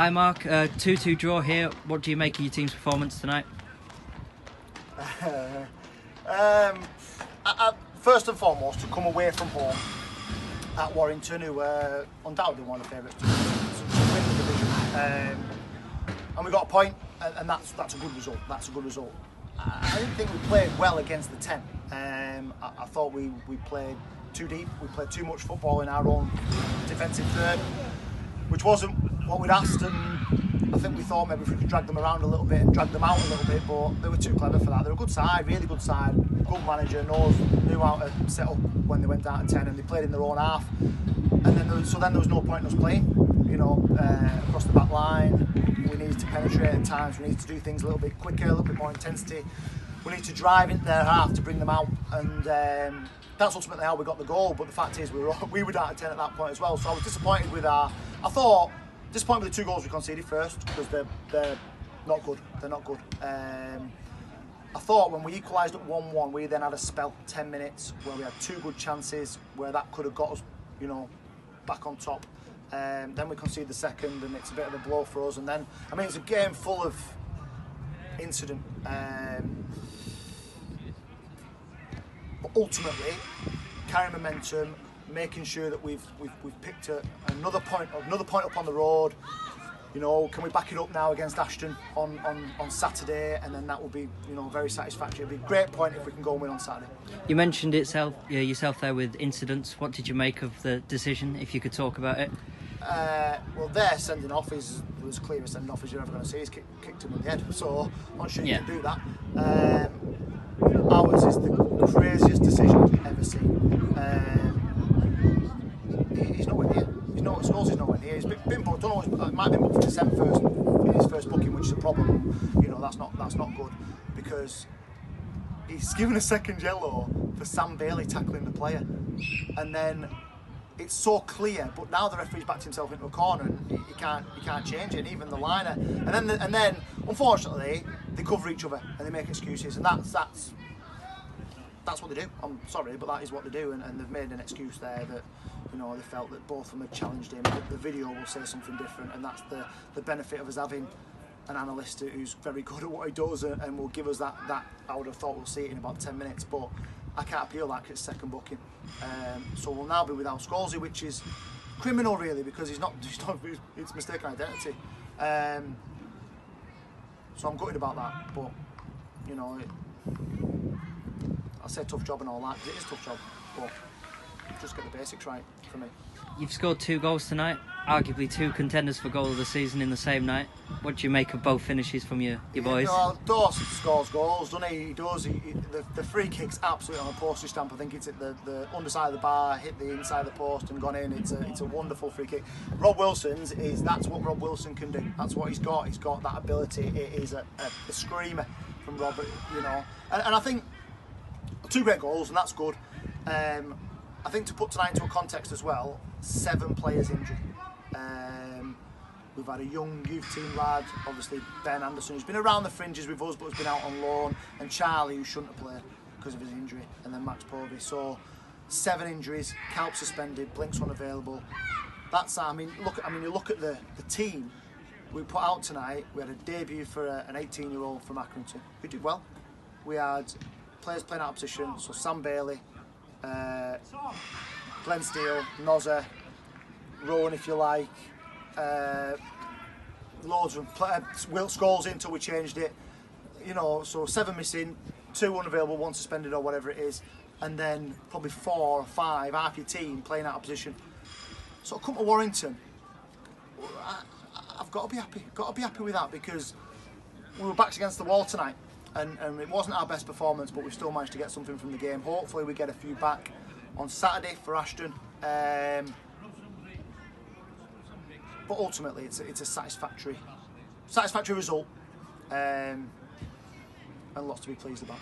Hi Mark, 2-2 draw here. What do you make of your team's performance tonight? First and foremost, to come away from home at Warrington, who were undoubtedly one of the favourites to win the division, and we got a point, and that's a good result. That's a good result. I didn't think we played well against the 10. I thought we played too deep. We played too much football in our own defensive third, which wasn't what we'd asked, and I think we thought maybe if we could drag them around a little bit and drag them out a little bit, but they were too clever for that. They're a good side, really good side, good manager, knew how to set up when they went down to 10, and they played in their own half. And then there was no point in us playing, across the back line. We needed to penetrate at times, we needed to do things a little bit quicker, a little bit more intensity. We need to drive into their half to bring them out, and that's ultimately how we got the goal. But the fact is, we were down to 10 at that point as well. So I was disappointed with disappointed with the 2 goals we conceded first, because they're not good. They're not good. I thought when we equalised at 1-1, we then had a spell, 10 minutes, where we had 2 good chances, where that could have got us, back on top. Then we conceded the second, and it's a bit of a blow for us. And then, it's a game full of incident. But ultimately, carrying momentum, making sure that we've picked another point up on the road. Can we back it up now against Ashton on Saturday, and then that will be very satisfactory. It'll be a great point if we can go and win on Saturday. You mentioned yourself there with incidents. What did you make of the decision, if you could talk about it? Well, their sending off is as clear a sending off as you're ever going to see. He's kicked him in the head, so I'm not sure you can do that. Ours is the craziest decision I've ever seen. He's nowhere near. Scholes is nowhere near. He's been booked. Don't know. It might have been booked for December 1st in his first booking, which is a problem. That's not good, because he's given a second yellow for Sam Bailey tackling the player, and then it's so clear. But now the referee's backed himself into a corner, and he can't change it. And even the liner, and then unfortunately they cover each other and they make excuses, and that's what they do. I'm sorry, but that is what they do, and they've made an excuse there that they felt that both of them had challenged him. But the video will say something different, and that's the benefit of us having an analyst who's very good at what he does, and will give us that. I would have thought we'll see it in about 10 minutes, but I can't appeal that because it's second booking. So we'll now be without Scalzi, which is criminal really, because it's mistaken identity. So I'm gutted about that, but I say tough job and all that, because it is a tough job, but just get the basics right for me. You've scored 2 goals tonight, arguably 2 contenders for goal of the season in the same night. What do you make of both finishes from your boys? Dawson scores goals, doesn't he? He does. The free kick's absolutely on a postage stamp. I think it's at the underside of the bar, hit the inside of the post and gone in. It's a wonderful free kick. Rob Wilson's that's what Rob Wilson can do. That's what he's got. He's got that ability. It is a screamer from Robert, And I think 2 great goals, and that's good. I think to put tonight into a context as well, 7 players injured. We've had a young youth team lad, obviously Ben Anderson, who's been around the fringes with us but has been out on loan, and Charlie, who shouldn't have played because of his injury, and then Max Povey. So 7 injuries, Calp suspended, Blink's unavailable. You look at the team we put out tonight. We had a debut for an 18-year-old from Accrington who did well. We had players playing out of position, so Sam Bailey, Glenn Steele, Nozza, Rowan if you like, loads of them. Wilt Scholes in until we changed it, so 7 missing, 2 unavailable, 1 suspended or whatever it is, and then probably 4 or 5 half your team playing out of position. So I come to Warrington, I've got to be happy with that, because we were backs against the wall tonight. And it wasn't our best performance, but we still managed to get something from the game. Hopefully we get a few back on Saturday for Ashton. But ultimately it's a satisfactory result, and lots to be pleased about.